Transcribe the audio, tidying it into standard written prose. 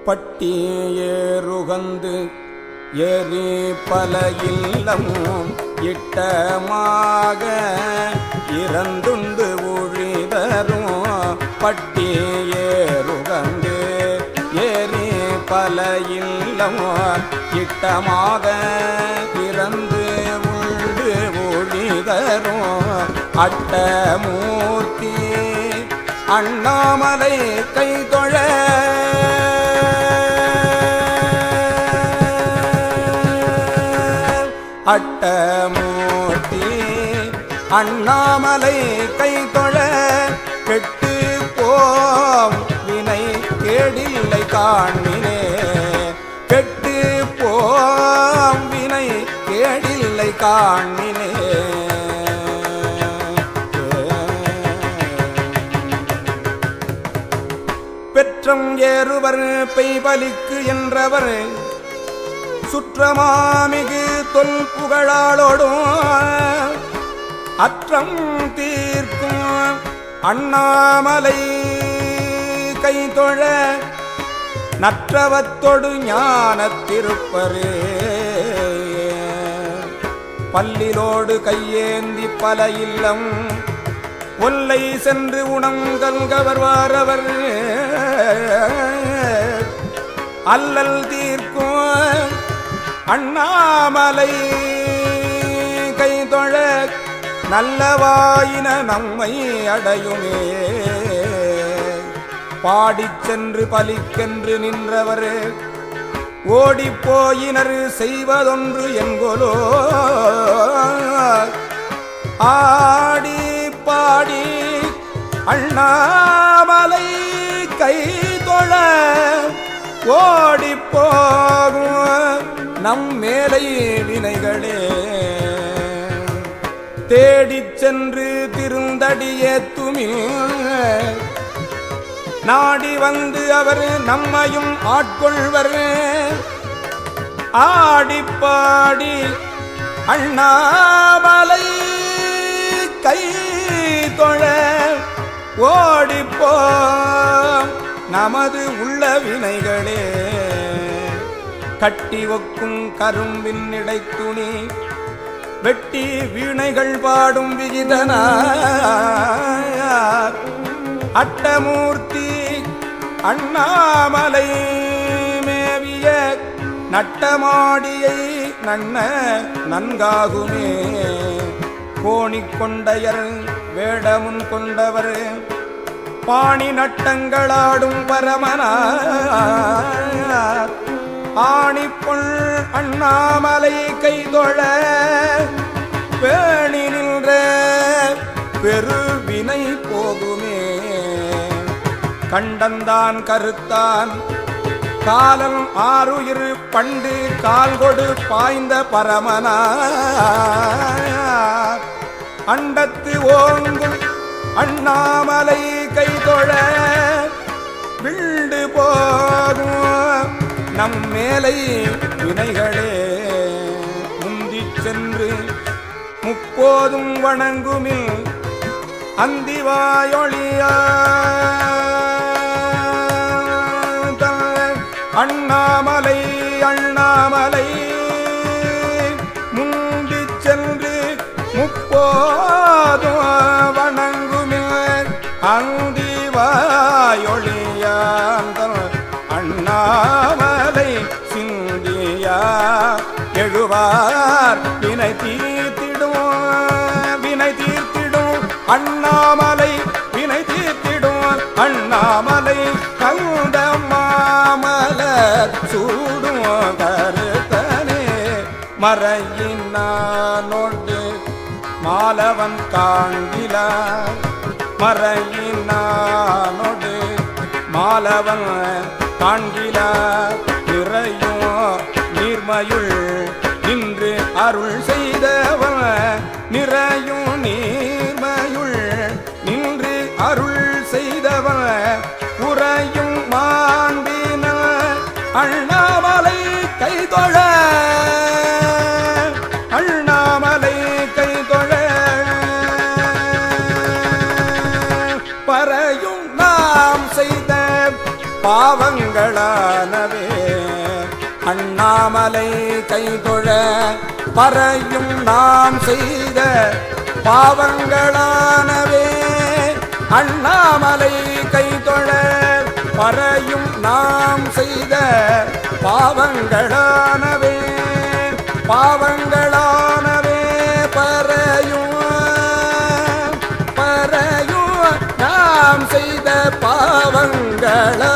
பட்டியேறுகந்து ஏறி பல இல்லமும் இட்டமாக இறந்துண்டு ஊழிதரும் பட்டியேறுகந்து ஏறி பல இல்லமும் இட்டமாக இறந்து உண்டு ஊழிதரும் அட்டமூர்த்தி அண்ணாமலை கைதொழ அட்டமூர்த்தி அண்ணாமலை கைதொழ கெட்டு போம் வினை கேடில்லை காண்மினே கெட்டு போம் வினை கேடில்லை காண்மினே பெற்றம் ஏறுவர் பெய்பலிக்கு என்றவர் சுற்றமாமிகு தொல் புகழாளோடும் அற்றம் தீர்க்கும் அண்ணாமலை கைதொழ நற்றவத்தொடு ஞானத்திருப்பரே பல்லிலோடு கையேந்தி பல இல்லம் ஒல்லை சென்று உணங்கல்கவர் வாரவர் அல்லல் தீர்க்கும் அண்ணாமலை கைதொழ நல்லவாயின நம்மை அடையுமே பாடிச் சென்று பலிக்கென்று நின்றவர் ஓடிப்போயினர் செய்வதொன்று என்கொலோ ஆடி பாடி அண்ணாமலை கைதொழ ஓடிப்போகும் நம் மேலை வினைகளே தேடிச் சென்று திருந்தடியேத்துமில் நாடி வந்து அவர் நம்மையும் ஆட்கொள்வர் ஆடிப்பாடி அண்ணாமலை கைதொழ ஓடிப்போ நமது உள்ள வினைகளே கட்டி ஒக்கும் கரும்பின் இடைத்துணி வெட்டி வீணைகள் பாடும் விகிதனார் அட்டமூர்த்தி அண்ணாமலை மேவிய நட்டமாடியை நன்ன நன்காகுமே கோணிக்கொண்டையர் வேடமுன் கொண்டவர் பாணி நட்டங்களாடும் பரமனார் ஆணிப்பொள் அண்ணாமலை கைதொழ பேணி நின்ற பெருவினை போகுமே கண்டந்தான் கருத்தான் காலம் ஆறுயிர் பண்டு கால்கொடு பாய்ந்த பரமனார் அண்டத்து ஓங்கும் அண்ணாமலை கைதொழ விண்டு போகும் நம் மேலை வினைகளே முந்திச் சென்று முப்போதும் வணங்குமில் அந்திவாயொழியா அண்ணாமலை அண்ணாமலை முந்திச் சென்று முப்போதும் வணங்குமில் அந்திவாயொழியாந்தல் அண்ணாமலை சிந்தியா எழுவார் வினை தீர்த்திடும் அண்ணாமலை வினை தீர்த்திடும் அண்ணாமலை கந்த மாமலர் சூடும் கருத்தனே மறையினோடு மாலவன் காண்கிலார் மறையினோடு மாலவன் காண்கிலார் நிறையும் நீர்மையுள் நின்று அருள் செய்தவன் நிறையும் நீர்மையுள் நின்று அருள் செய்தவன் உறையும் மாண்பின அண்ணாமலை கைதொழ அண்ணாமலை கைதொழ பறையும் நாம் செய்த பாவங்களானவே அண்ணாமலை கைதொழ பறையும் நாம் செய்த பாவங்களானவே அண்ணாமலை கைதொழ பறையும் நாம் செய்த பாவங்களானவே பாவங்களானவே பறையும் நாம் செய்த பாவங்கள